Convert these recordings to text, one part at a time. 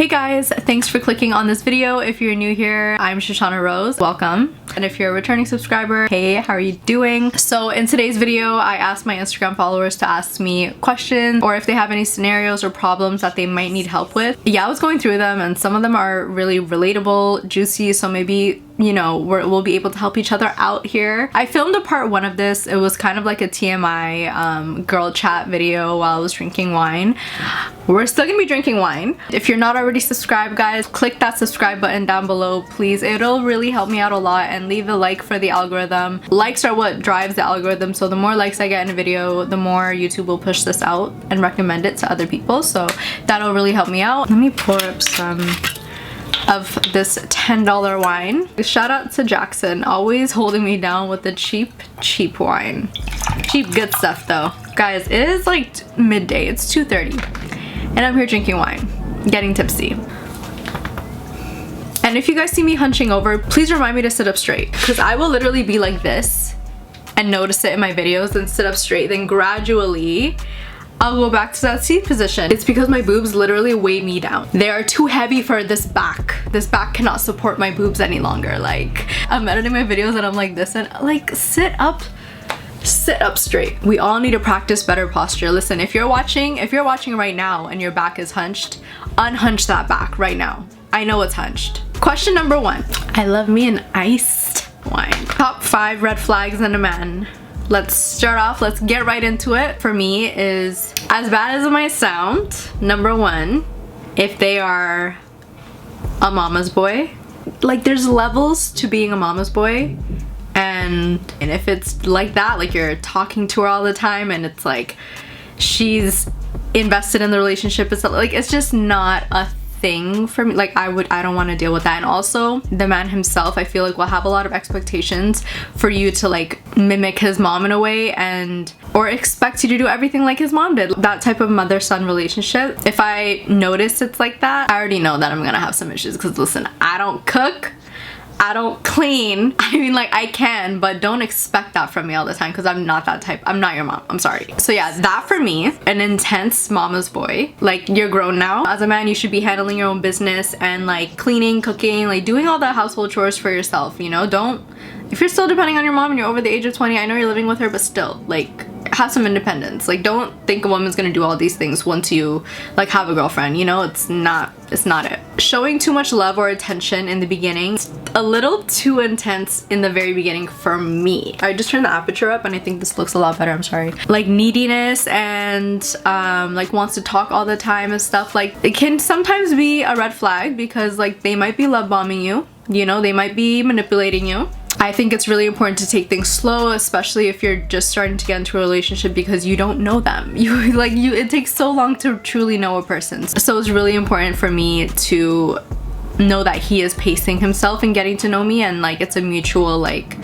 Hey guys, thanks for clicking on this video. If you're new here, I'm Shoshana Rose. Welcome. And if you're a returning subscriber, hey, how are you doing? So in today's video, I asked my Instagram followers to ask me questions or if they have any scenarios or problems that they might need help with. Yeah, I was going through them and some of them are really relatable, juicy, so maybe, you know, we'll be able to help each other out here. I filmed a part 1 of this. It was kind of like a TMI girl chat video while I was drinking wine. We're still gonna be drinking wine. If you're not already subscribed, guys, click that subscribe button down below, please. It'll really help me out a lot, and leave a like for the algorithm. Likes are what drives the algorithm, so the more likes I get in a video, the more YouTube will push this out and recommend it to other people, so that'll really help me out. Let me pour up some of this $10 wine. Shout out to Jackson, always holding me down with the cheap wine. Cheap good stuff though. Guys, it is like midday, it's 2:30 and I'm here drinking wine, getting tipsy. And if you guys see me hunching over, please remind me to sit up straight, because I will literally be like this and notice it in my videos and sit up straight, then gradually I'll go back to that seat position. It's because my boobs literally weigh me down. They are too heavy for this back. This back cannot support my boobs any longer. Like, I'm editing my videos and I'm like this, and like, sit up straight. We all need to practice better posture. Listen, if you're watching right now and your back is hunched, unhunch that back right now. I know it's hunched. Question number 1. I love me an iced wine. Top 5 red flags in a man. Let's start off, let's get right into it. For me is, as bad as it might sound, number 1, if they are a mama's boy. Like, there's levels to being a mama's boy, and if it's like that, like you're talking to her all the time and it's like she's invested in the relationship, it's like, it's just not a thing for me. Like, I don't want to deal with that. And also the man himself, I feel like, will have a lot of expectations for you to like mimic his mom in a way, and or expect you to do everything like his mom did. That type of mother-son relationship, if I notice it's like that, I already know that I'm gonna have some issues, because listen, I don't cook, I don't clean. I mean, like, I can, but don't expect that from me all the time, because I'm not that type. I'm not your mom. I'm sorry. So yeah, that for me, an intense mama's boy. Like, you're grown now. As a man, you should be handling your own business and like cleaning, cooking, like doing all the household chores for yourself, you know? Don't, if you're still depending on your mom and you're over the age of 20, I know you're living with her, but still, like, have some independence. Like, don't think a woman's gonna do all these things once you like have a girlfriend, you know? It's not it. Showing too much love or attention in the beginning, a little too intense in the very beginning for me. I just turned the aperture up and I think this looks a lot better, I'm sorry. Like neediness and like wants to talk all the time and stuff, like it can sometimes be a red flag, because like they might be love bombing you, you know, they might be manipulating you. I think it's really important to take things slow, especially if you're just starting to get into a relationship, because you don't know them. It takes so long to truly know a person. So it's really important for me to know that he is pacing himself and getting to know me, and like it's a mutual, like,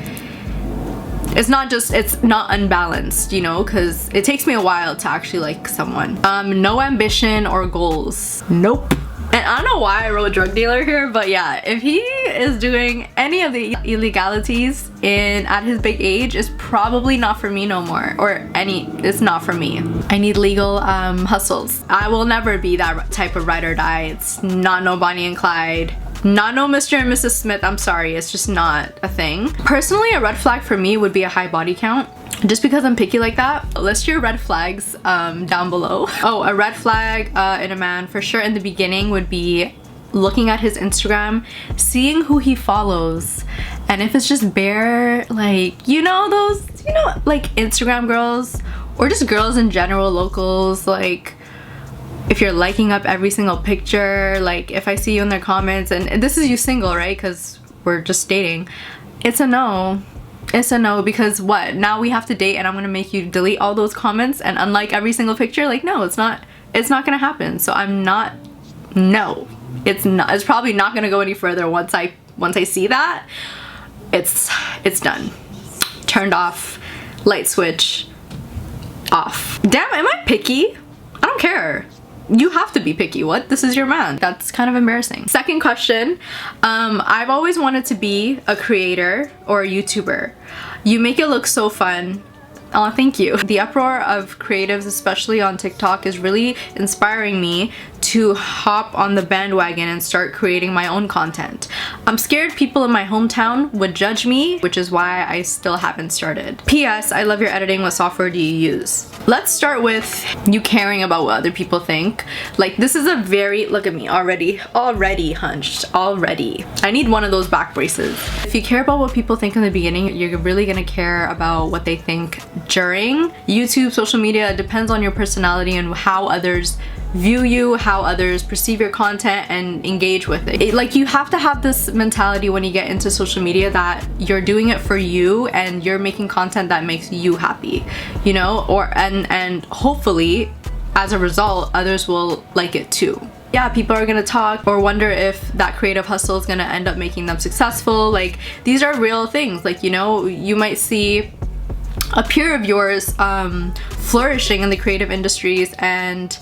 it's not unbalanced, you know, because it takes me a while to actually like someone. No ambition or goals. Nope. And I don't know why I wrote drug dealer here, but yeah, if he is doing any of the illegalities at his big age, it's probably not for me no more, it's not for me. I need legal hustles. I will never be that type of ride or die. It's not no Bonnie and Clyde, not no Mr. and Mrs. Smith. I'm sorry, it's just not a thing. Personally, a red flag for me would be a high body count. Just because I'm picky like that. List your red flags down below. Oh, a red flag in a man for sure in the beginning would be looking at his Instagram, seeing who he follows, and if it's just bare, like, you know, those, you know, like Instagram girls or just girls in general, locals, like if you're liking up every single picture, like if I see you in their comments, and this is you single, right, because we're just dating, it's a no. It's a no, because what? Now we have to date and I'm gonna make you delete all those comments and unlike every single picture? Like, no, it's not gonna happen. So I'm not, no. It's probably not gonna go any further once I see that. It's done. Turned off, light switch, off. Damn, am I picky? I don't care. You have to be picky. What? This is your man. That's kind of embarrassing. Second question. I've always wanted to be a creator or a YouTuber. You make it look so fun. Oh, thank you. The uproar of creatives, especially on TikTok, is really inspiring me to hop on the bandwagon and start creating my own content. I'm scared people in my hometown would judge me, which is why I still haven't started. P.S. I love your editing. What software do you use? Let's start with you caring about what other people think. Like, this is a very, look at me, already hunched, already. I need one of those back braces. If you care about what people think in the beginning, you're really gonna care about what they think during. YouTube, social media, it depends on your personality and how others view you, how others perceive your content and engage with it. Like, you have to have this mentality when you get into social media that you're doing it for you and you're making content that makes you happy, you know, and hopefully as a result others will like it too. Yeah, people are gonna talk or wonder if that creative hustle is gonna end up making them successful. Like, these are real things. Like, you know, you might see a peer of yours flourishing in the creative industries and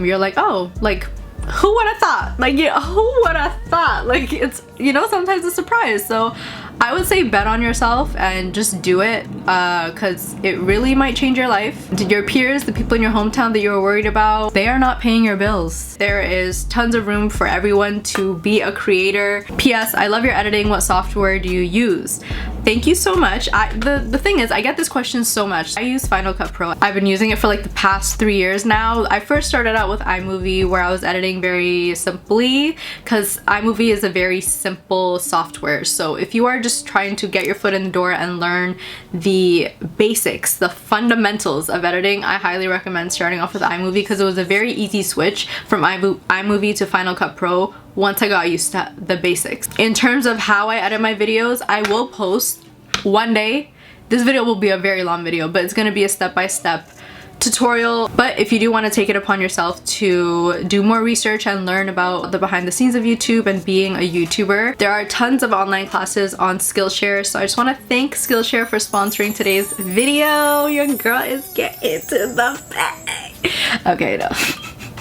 you're like, oh, like, who would have thought? Like, yeah, who would have thought? Like, it's, you know, sometimes a surprise. So I would say bet on yourself and just do it, because it really might change your life. Your peers, the people in your hometown that you're worried about, they are not paying your bills. There is tons of room for everyone to be a creator. P.S. I love your editing. What software do you use? Thank you so much. The thing is, I get this question so much. I use Final Cut Pro. I've been using it for like the past 3 years now. I first started out with iMovie, where I was editing very simply, because iMovie is a very simple software. So if you are just trying to get your foot in the door and learn the basics, the fundamentals of editing, I highly recommend starting off with iMovie, because it was a very easy switch from iMovie to Final Cut Pro once I got used to the basics. In terms of how I edit my videos, I will post one day. This video will be a very long video, but it's gonna be a step-by-step tutorial. But if you do want to take it upon yourself to do more research and learn about the behind the scenes of YouTube and being a YouTuber, there are tons of online classes on Skillshare. So I just want to thank Skillshare for sponsoring today's video. Your girl is getting to the bag. Okay, no.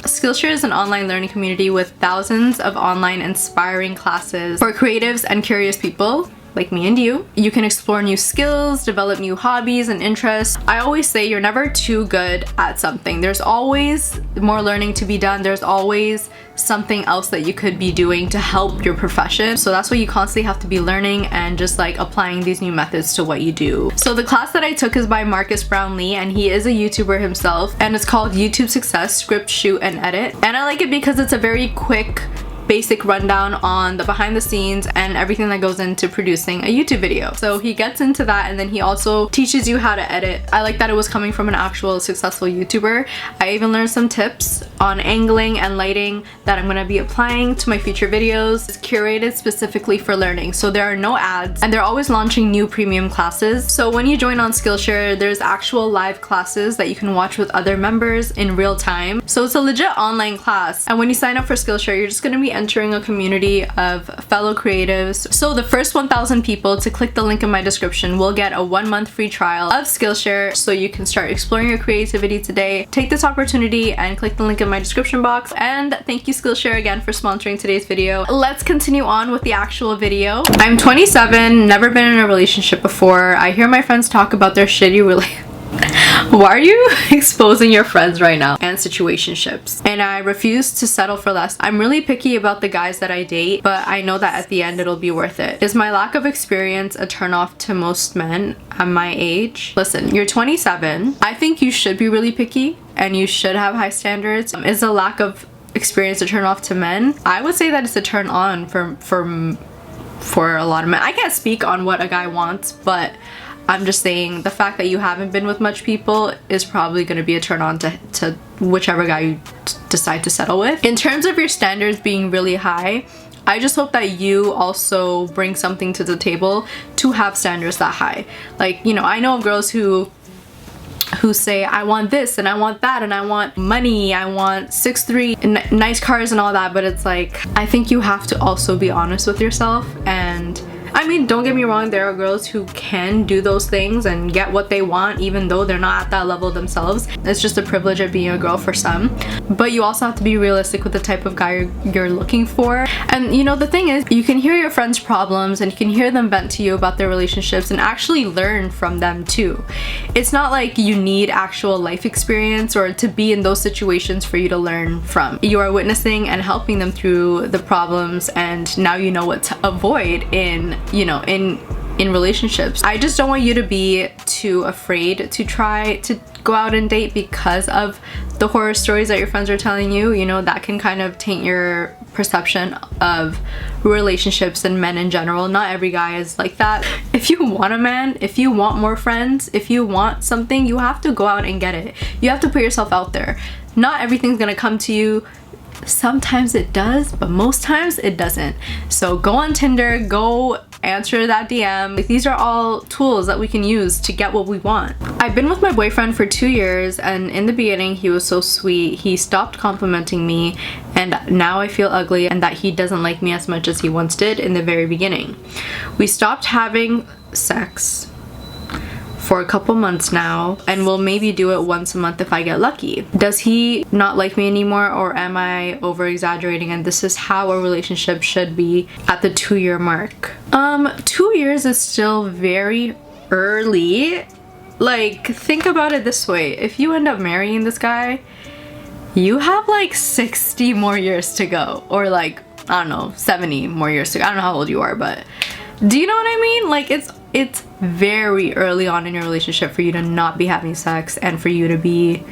Skillshare is an online learning community with thousands of online inspiring classes for creatives and curious people like me and you. You can explore new skills, develop new hobbies and interests. I always say you're never too good at something. There's always more learning to be done. There's always something else that you could be doing to help your profession. So that's why you constantly have to be learning and just like applying these new methods to what you do. So the class that I took is by Marcus Brownlee, and he is a YouTuber himself, and it's called YouTube Success, Script, Shoot, and Edit. And I like it because it's a very quick, basic rundown on the behind the scenes and everything that goes into producing a YouTube video. So he gets into that, and then he also teaches you how to edit. I like that it was coming from an actual successful YouTuber. I even learned some tips on angling and lighting that I'm gonna be applying to my future videos. It's curated specifically for learning, so there are no ads, and they're always launching new premium classes. So when you join on Skillshare, there's actual live classes that you can watch with other members in real time. So it's a legit online class, and when you sign up for Skillshare, you're just gonna be entering a community of fellow creatives. So the first 1,000 people to click the link in my description will get a 1-month free trial of Skillshare, so you can start exploring your creativity today. Take this opportunity and click the link in my description box. And thank you Skillshare again for sponsoring today's video. Let's continue on with the actual video. I'm 27, never been in a relationship before. I hear my friends talk about their shitty relationship. Why are you exposing your friends right now? And situationships. And I refuse to settle for less. I'm really picky about the guys that I date, but I know that at the end it'll be worth it. Is my lack of experience a turnoff to most men at my age? Listen, you're 27. I think you should be really picky and you should have high standards. Is a lack of experience a turn off to men? I would say that it's a turn on for a lot of men. I can't speak on what a guy wants, but I'm just saying the fact that you haven't been with much people is probably going to be a turn on to whichever guy you decide to settle with. In terms of your standards being really high, I just hope that you also bring something to the table to have standards that high. Like, you know, I know of girls who say, I want this and I want that and I want money, I want 6'3", nice cars and all that, but it's like, I think you have to also be honest with yourself and I mean, don't get me wrong, there are girls who can do those things and get what they want even though they're not at that level themselves. It's just a privilege of being a girl for some. But you also have to be realistic with the type of guy you're looking for. And you know, the thing is, you can hear your friends' problems and you can hear them vent to you about their relationships and actually learn from them too. It's not like you need actual life experience or to be in those situations for you to learn from. You are witnessing and helping them through the problems, and now you know what to avoid in, you know, in relationships. I just don't want you to be too afraid to try to go out and date because of the horror stories that your friends are telling you. You know, that can kind of taint your perception of relationships and men in general. Not every guy is like that. If you want a man, if you want more friends, if you want something, you have to go out and get it. You have to put yourself out there. Not everything's gonna come to you. Sometimes it does, but most times it doesn't. So go on Tinder, go answer that DM. Like, these are all tools that we can use to get what we want. I've been with my boyfriend for 2 years, and in the beginning he was so sweet. He stopped complimenting me, and now I feel ugly and that he doesn't like me as much as he once did in the very beginning. We stopped having sex for a couple months now, and we'll maybe do it once a month if I get lucky. Does he not like me anymore, or am I over exaggerating and this is how a relationship should be at the 2-year mark? 2 years is still very early. Like, think about it this way. If you end up marrying this guy, you have like 60 more years to go, or like, I don't know, 70 more years to go. I don't know how old you are, but do you know what I mean? Like, it's very early on in your relationship for you to not be having sex and for you to be,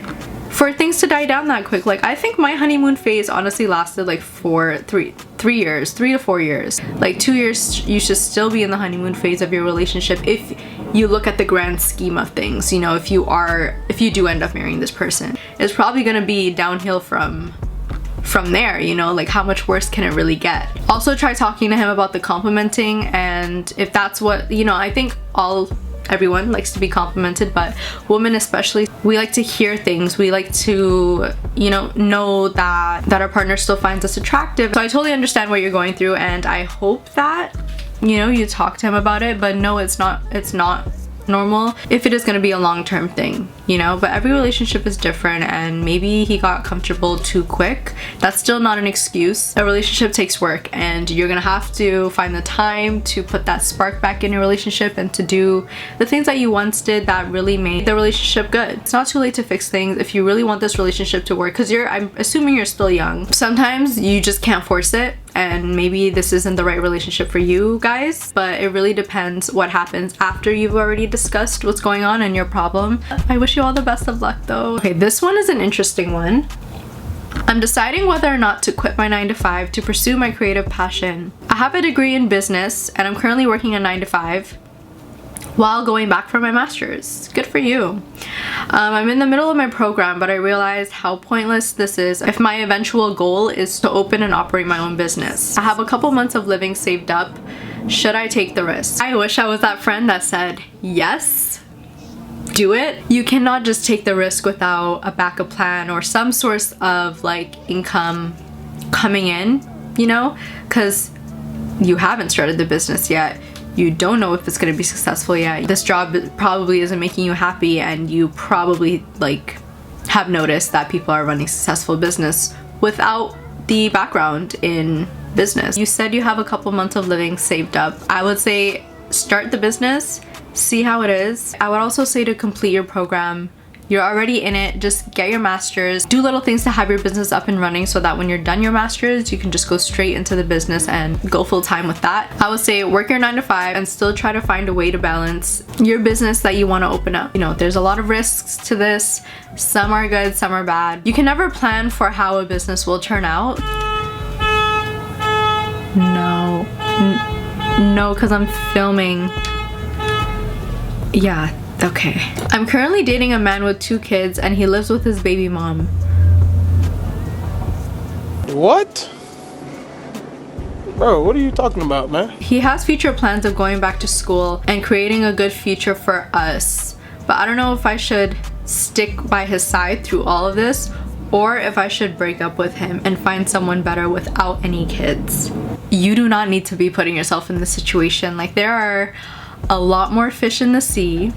for things to die down that quick. Like, I think my honeymoon phase honestly lasted like 3 to 4 years. Like 2 years, you should still be in the honeymoon phase of your relationship if you look at the grand scheme of things. You know, if you do end up marrying this person, it's probably gonna be downhill from there, you know, like how much worse can it really get? Also try talking to him about the complimenting, and if that's what, you know, I think everyone likes to be complimented, but women especially, we like to hear things. We like to, you know that our partner still finds us attractive. So I totally understand what you're going through, and I hope that, you know, you talk to him about it. But no, it's not normal if it is going to be a long-term thing, you know. But every relationship is different, and maybe he got comfortable too quick. That's still not an excuse. A relationship takes work, and you're gonna have to find the time to put that spark back in your relationship and to do the things that you once did that really made the relationship good. It's not too late to fix things if you really want this relationship to work, because I'm assuming you're still young. Sometimes you just can't force it, and maybe this isn't the right relationship for you guys, but it really depends what happens after you've already discussed what's going on and your problem. I wish you all the best of luck though. Okay, this one is an interesting one. I'm deciding whether or not to quit my 9-to-5 to pursue my creative passion. I have a degree in business and I'm currently working a 9-to-5 while going back for my master's. Good for you. I'm in the middle of my program, but I realized how pointless this is if my eventual goal is to open and operate my own business. I have a couple months of living saved up. Should I take the risk? I wish I was that friend that said, yes, do it. You cannot just take the risk without a backup plan or some source of like income coming in, you know, because you haven't started the business yet. You don't know if it's going to be successful yet. This job probably isn't making you happy, and you probably like have noticed that people are running successful business without the background in business. You said you have a couple months of living saved up. I would say start the business, see how it is. I would also say to complete your program. You're already in it, just get your master's, do little things to have your business up and running so that when you're done your master's, you can just go straight into the business and go full time with that. I would say work your 9-to-5 and still try to find a way to balance your business that you want to open up. You know, there's a lot of risks to this. Some are good, some are bad. You can never plan for how a business will turn out. No, because I'm filming. Yeah. Okay. I'm currently dating a man with 2 kids and he lives with his baby mom. What? Bro, what are you talking about, man? He has future plans of going back to school and creating a good future for us. But I don't know if I should stick by his side through all of this or if I should break up with him and find someone better without any kids. You do not need to be putting yourself in this situation. Like, there are a lot more fish in the sea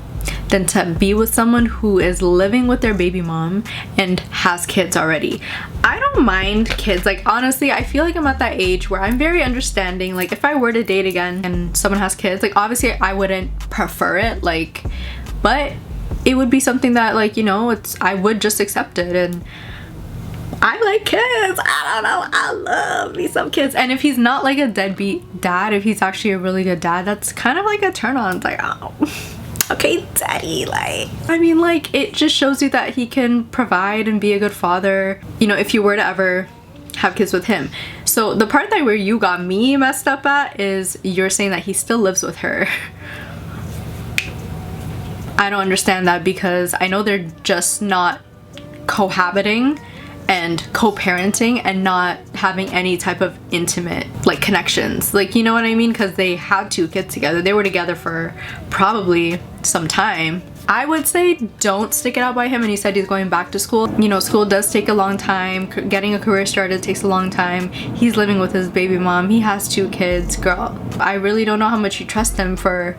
than to be with someone who is living with their baby mom and has kids already. I don't mind kids. Like, honestly, I feel like I'm at that age where I'm very understanding. Like, if I were to date again and someone has kids, like, obviously I wouldn't prefer it, like, but it would be something that, like, you know, I would just accept it. And I like kids. I don't know, I love me some kids. And if he's not like a deadbeat dad, if he's actually a really good dad, that's kind of like a turn on. It's like, oh, okay, daddy. Like, I mean, like, it just shows you that he can provide and be a good father, you know, if you were to ever have kids with him. So the part that where you got me messed up at is you're saying that he still lives with her. I don't understand that, because I know they're just not cohabiting and co-parenting and not having any type of intimate, like, connections, like, you know what I mean, because they had 2 kids together. They were together for probably some time. I would say don't stick it out by him. And he said he's going back to school. You know, school does take a long time. Getting a career started takes a long time. He's living with his baby mom. He has 2 kids. Girl, I really don't know how much you trust him for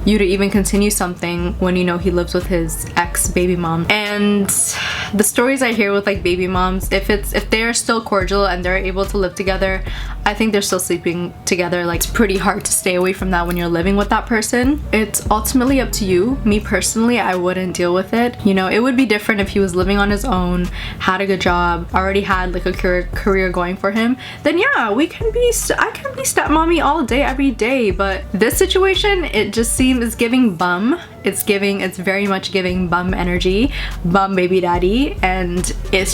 you to even continue something when you know he lives with his ex baby mom. And the stories I hear with, like, baby moms, if they're still cordial and they're able to live together, I think they're still sleeping together. Like, it's pretty hard to stay away from that when you're living with that person. It's ultimately up to you. Me personally, I wouldn't deal with it. You know, it would be different if he was living on his own, had a good job, already had like a career going for him. Then yeah, I can be stepmommy all day every day. But this situation, it just seems it's giving bum. It's very much giving bum energy, bum baby daddy, and it's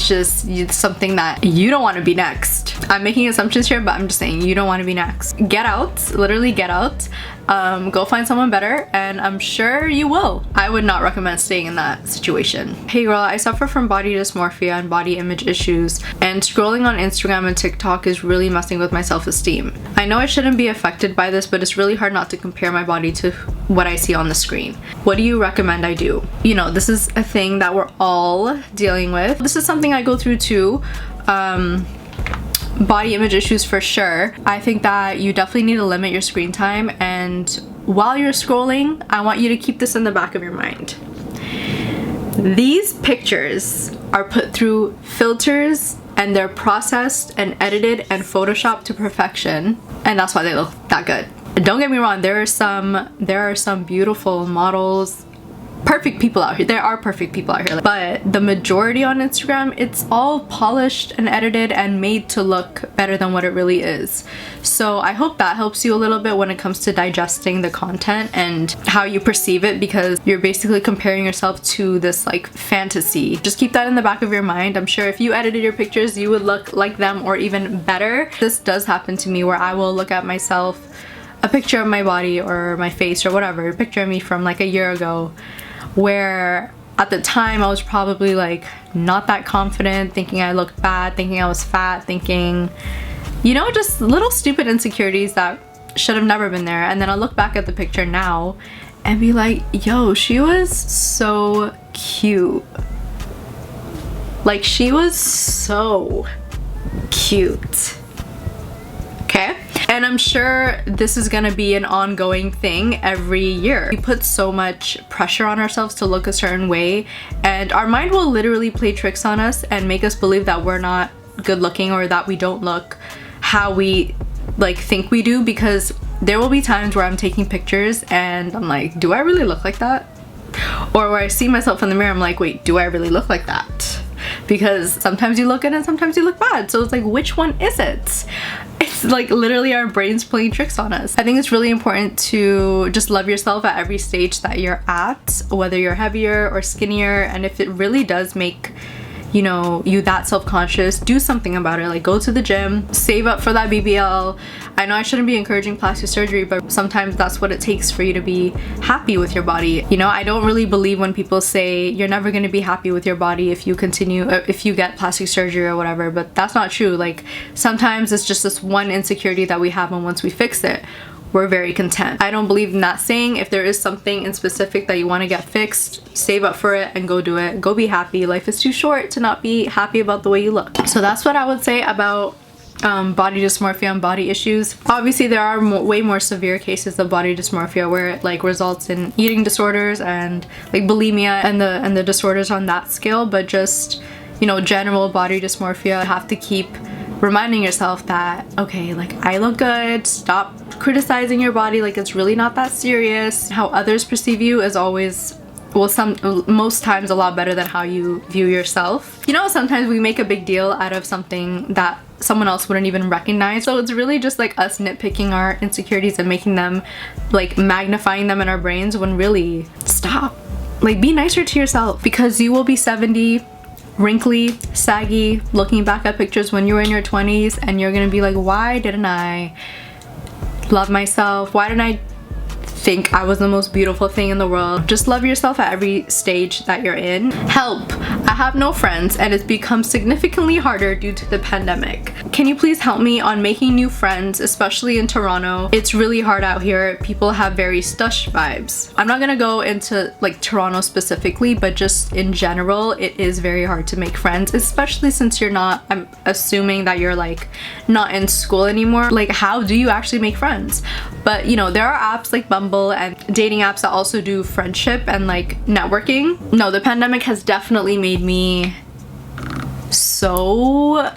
something that you don't want to be next. I'm making assumptions here, but I'm just saying you don't want to be next. Get out, literally get out. Go find someone better, and I'm sure you will. I would not recommend staying in that situation. Hey girl, I suffer from body dysmorphia and body image issues, and scrolling on Instagram and TikTok is really messing with my self-esteem. I know I shouldn't be affected by this, but it's really hard not to compare my body to what I see on the screen. What do you recommend I do? You know, this is a thing that we're all dealing with. This is something I go through too. Body image issues for sure. I think that you definitely need to limit your screen time, and while you're scrolling, I want you to keep this in the back of your mind. These pictures are put through filters, and they're processed and edited and photoshopped to perfection, and that's why they look that good. Don't get me wrong, there are some beautiful models, perfect people out here. There are perfect people out here, but the majority on Instagram, it's all polished and edited and made to look better than what it really is. So I hope that helps you a little bit when it comes to digesting the content and how you perceive it, because you're basically comparing yourself to this like fantasy. Just keep that in the back of your mind. I'm sure if you edited your pictures, you would look like them or even better. This does happen to me, where I will look at myself, a picture of my body or my face or whatever, a picture of me from like a year ago, where at the time I was probably like not that confident, thinking I looked bad, thinking I was fat, thinking, you know, just little stupid insecurities that should have never been there. And then I'll look back at the picture now and be like, yo, she was so cute. Like, she was so cute. Okay? And I'm sure this is gonna be an ongoing thing every year. We put so much pressure on ourselves to look a certain way, and our mind will literally play tricks on us and make us believe that we're not good looking, or that we don't look how we like think we do, because there will be times where I'm taking pictures and I'm like, do I really look like that? Or where I see myself in the mirror, I'm like, wait, do I really look like that? Because sometimes you look good and sometimes you look bad. So it's like, which one is it? It's like literally our brains playing tricks on us. I think it's really important to just love yourself at every stage that you're at, whether you're heavier or skinnier. And if it really does make, you know, you that self-conscious, do something about it. Like, go to the gym, save up for that BBL. I know I shouldn't be encouraging plastic surgery, but sometimes that's what it takes for you to be happy with your body. You know, I don't really believe when people say you're never going to be happy with your body if you get plastic surgery or whatever, but that's not true. Like, sometimes it's just this one insecurity that we have, and once we fix it, we're very content. I don't believe in that saying. If there is something in specific that you want to get fixed, save up for it and go do it. Go be happy. Life is too short to not be happy about the way you look. So that's what I would say about body dysmorphia and body issues. Obviously there are way more severe cases of body dysmorphia where it like results in eating disorders and like bulimia and the disorders on that scale, but just, you know, general body dysmorphia, you have to keep reminding yourself that, okay, like I look good, stop criticizing your body, like it's really not that serious. How others perceive you is always, well, most times a lot better than how you view yourself. You know, sometimes we make a big deal out of something that someone else wouldn't even recognize. So it's really just like us nitpicking our insecurities and making them, like magnifying them in our brains, when really, stop. Like be nicer to yourself, because you will be 70, wrinkly, saggy, looking back at pictures when you were in your 20s, and you're gonna be like, why didn't I love myself? Why didn't I think I was the most beautiful thing in the world? Just love yourself at every stage that you're in. Help! I have no friends and it's become significantly harder due to the pandemic. Can you please help me on making new friends, especially in Toronto? It's really hard out here. People have very stush vibes. I'm not gonna go into like Toronto specifically, but just in general, it is very hard to make friends, especially since you're not, I'm assuming that you're like not in school anymore. Like how do you actually make friends? But you know, there are apps like Bumble and dating apps that also do friendship and like networking. No, the pandemic has definitely made me so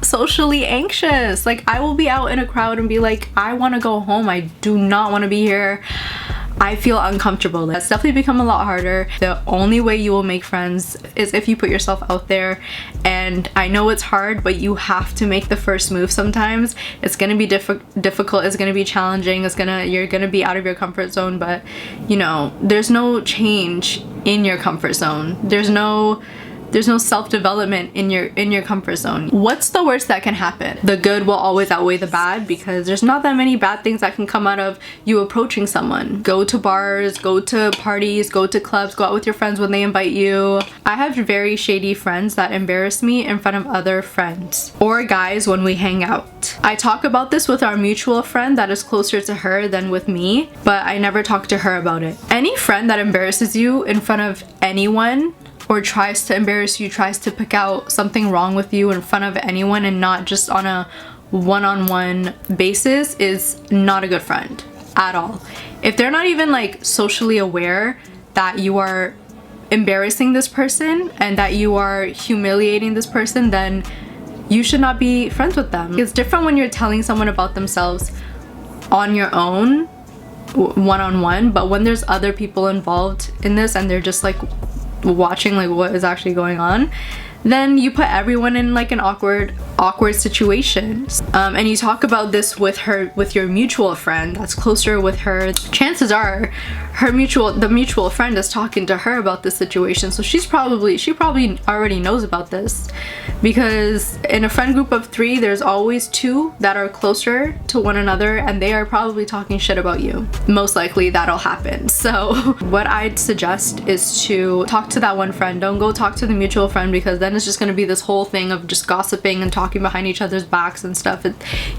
socially anxious. Like I will be out in a crowd and be like, I want to go home. I do not want to be here. I feel uncomfortable. That's definitely become a lot harder. The only way you will make friends is if you put yourself out there, and I know it's hard, but you have to make the first move sometimes. It's gonna be difficult, it's gonna be challenging, you're gonna be out of your comfort zone, but you know, there's no change in your comfort zone. There's no self-development in your comfort zone. What's the worst that can happen? The good will always outweigh the bad, because there's not that many bad things that can come out of you approaching someone. Go to bars, go to parties, go to clubs, go out with your friends when they invite you. I have very shady friends that embarrass me in front of other friends or guys when we hang out. I talk about this with our mutual friend that is closer to her than with me, but I never talk to her about it. Any friend that embarrasses you in front of anyone, or tries to embarrass you, tries to pick out something wrong with you in front of anyone and not just on a one-on-one basis, is not a good friend at all. If they're not even like socially aware that you are embarrassing this person and that you are humiliating this person, then you should not be friends with them. It's different when you're telling someone about themselves on your own, one-on-one, but when there's other people involved in this and they're just like watching like what is actually going on, then you put everyone in like an awkward situation. And you talk about this with your mutual friend that's closer with her. Chances are the mutual friend is talking to her about this situation, so she probably already knows about this, because in a friend group of 3 there's always 2 that are closer to one another, and they are probably talking shit about you. Most likely that'll happen. So what I'd suggest is to talk to that one friend. Don't go talk to the mutual friend, because then it's just going to be this whole thing of just gossiping and talking behind each other's backs and stuff.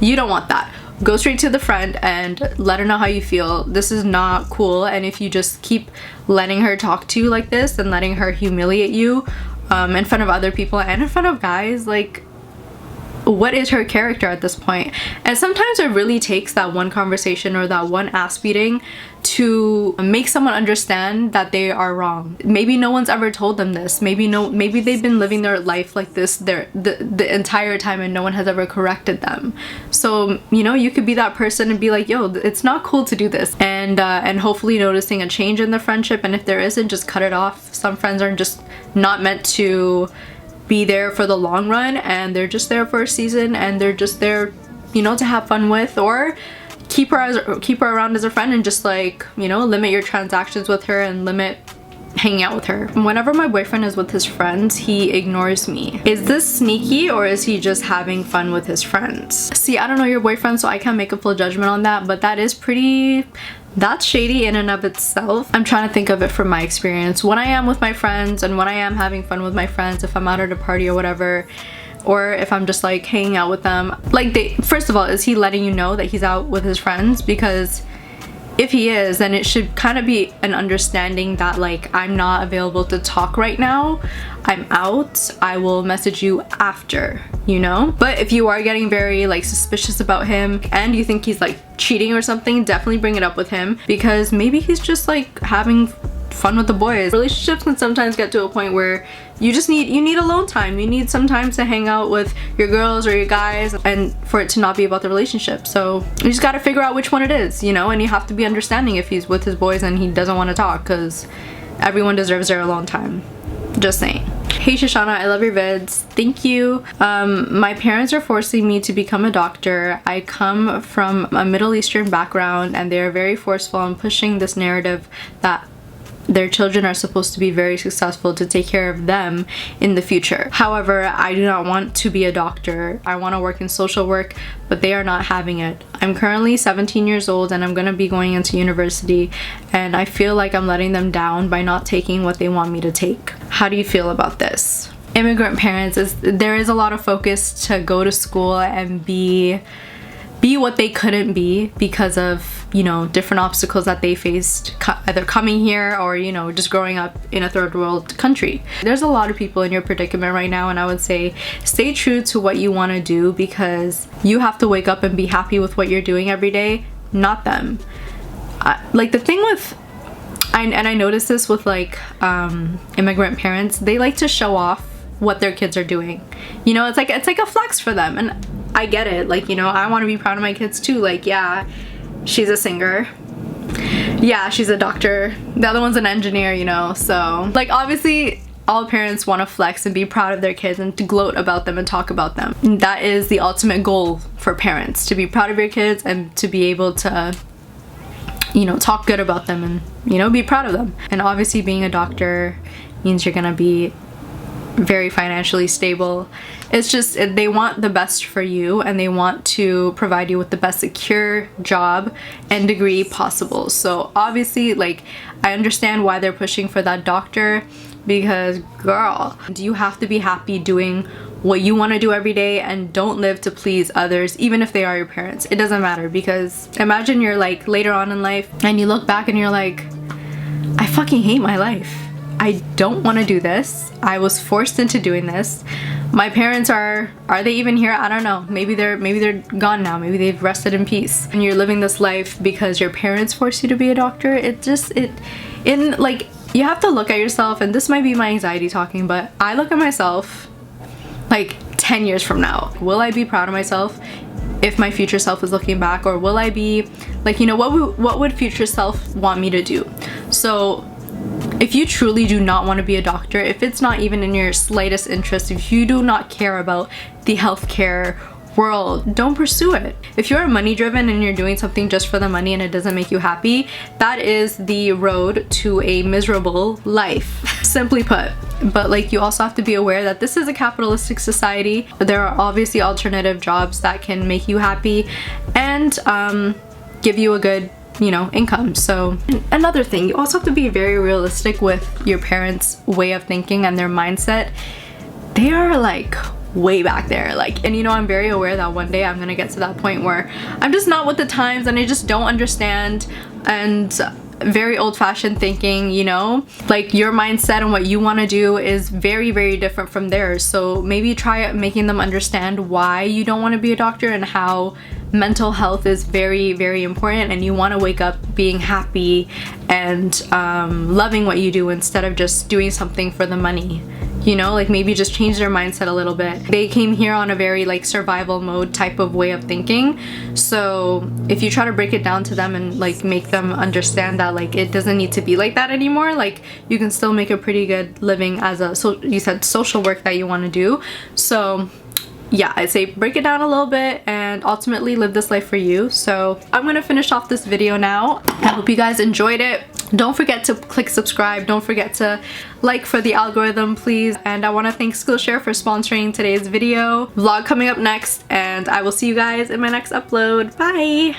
You don't want that. Go straight to the friend and let her know how you feel. This is not cool, and if you just keep letting her talk to you like this and letting her humiliate you in front of other people and in front of guys, like, what is her character at this point? And sometimes it really takes that one conversation or that one ass beating to make someone understand that they are wrong. Maybe no one's ever told them this. Maybe they've been living their life like this the entire time and no one has ever corrected them. So, you know, you could be that person and be like, yo, it's not cool to do this, and hopefully noticing a change in the friendship. And if there isn't, just cut it off. Some friends are just not meant to be there for the long run, and they're just there for a season, and they're just there, you know, to have fun with. Or keep her around as a friend and just, like, you know, limit your transactions with her and limit hanging out with her. Whenever my boyfriend is with his friends, he ignores me. Is this sneaky, or is he just having fun with his friends? See, I don't know your boyfriend, so I can't make a full judgment on that, but that's shady in and of itself. I'm trying to think of it from my experience. When I am with my friends and when I am having fun with my friends, if I'm out at a party or whatever, or if I'm just like hanging out with them. Like, first of all, is he letting you know that he's out with his friends? Because if he is, then it should kind of be an understanding that like, I'm not available to talk right now, I'm out, I will message you after, you know? But if you are getting very like suspicious about him and you think he's like cheating or something, definitely bring it up with him, because maybe he's just like having fun with the boys. Relationships can sometimes get to a point where you need alone time. You need some time to hang out with your girls or your guys, and for it to not be about the relationship. So you just gotta figure out which one it is, you know? And you have to be understanding if he's with his boys and he doesn't want to talk, because everyone deserves their alone time. Just saying. Hey Shoshana, I love your vids. Thank you. My parents are forcing me to become a doctor. I come from a Middle Eastern background and they're very forceful on pushing this narrative that their children are supposed to be very successful to take care of them in the future. However, I do not want to be a doctor. I want to work in social work, but they are not having it. I'm currently 17 years old and I'm going to be going into university, and I feel like I'm letting them down by not taking what they want me to take. How do you feel about this? Immigrant parents, there is a lot of focus to go to school and be what they couldn't be because of, you know, different obstacles that they faced either coming here or, you know, just growing up in a third world country. There's a lot of people in your predicament right now, and I would say stay true to what you want to do, because you have to wake up and be happy with what you're doing every day, not them. Like the thing with, and I noticed this with like immigrant parents, they like to show off what their kids are doing. You know, it's like a flex for them, and I get it. Like, you know, I want to be proud of my kids too. Like, yeah, she's a singer, yeah, she's a doctor, the other one's an engineer, you know? So like, obviously all parents want to flex and be proud of their kids and to gloat about them and talk about them. And that is the ultimate goal for parents, to be proud of your kids and to be able to, you know, talk good about them and, you know, be proud of them. And obviously being a doctor means you're gonna be very financially stable. It's just, they want the best for you and they want to provide you with the best secure job and degree possible. So obviously, like, I understand why they're pushing for that doctor, because girl, you have to be happy doing what you want to do every day, and don't live to please others, even if they are your parents. It doesn't matter, because imagine you're like later on in life and you look back and you're like, I fucking hate my life. I don't want to do this. I was forced into doing this. My parents are they even here? I don't know. Maybe they're gone now. Maybe they've rested in peace. And you're living this life because your parents forced you to be a doctor. Like, you have to look at yourself, and this might be my anxiety talking, but I look at myself like 10 years from now. Will I be proud of myself if my future self is looking back? Or will I be like, you know, what would future self want me to do? So if you truly do not want to be a doctor, if it's not even in your slightest interest, if you do not care about the healthcare world, don't pursue it. If you're money driven and you're doing something just for the money and it doesn't make you happy, that is the road to a miserable life, simply put. But like, you also have to be aware that this is a capitalistic society. There are obviously alternative jobs that can make you happy and give you a good, you know, income. So another thing, you also have to be very realistic with your parents' way of thinking and their mindset. They are like way back there, like, and you know, I'm very aware that one day I'm gonna get to that point where I'm just not with the times and I just don't understand, and very old-fashioned thinking, you know, like your mindset and what you want to do is very, very different from theirs. So maybe try making them understand why you don't want to be a doctor and how mental health is very, very important, and you want to wake up being happy and loving what you do instead of just doing something for the money. You know, like maybe just change their mindset a little bit. They came here on a very like survival mode type of way of thinking. So if you try to break it down to them and like make them understand that like it doesn't need to be like that anymore, like you can still make a pretty good living as a, so you said social work that you want to do. So yeah, I'd say break it down a little bit and ultimately live this life for you. So I'm gonna finish off this video now. I hope you guys enjoyed it. Don't forget to click subscribe. Don't forget to like for the algorithm, please. And I want to thank Skillshare for sponsoring today's video. Vlog coming up next, and I will see you guys in my next upload. Bye!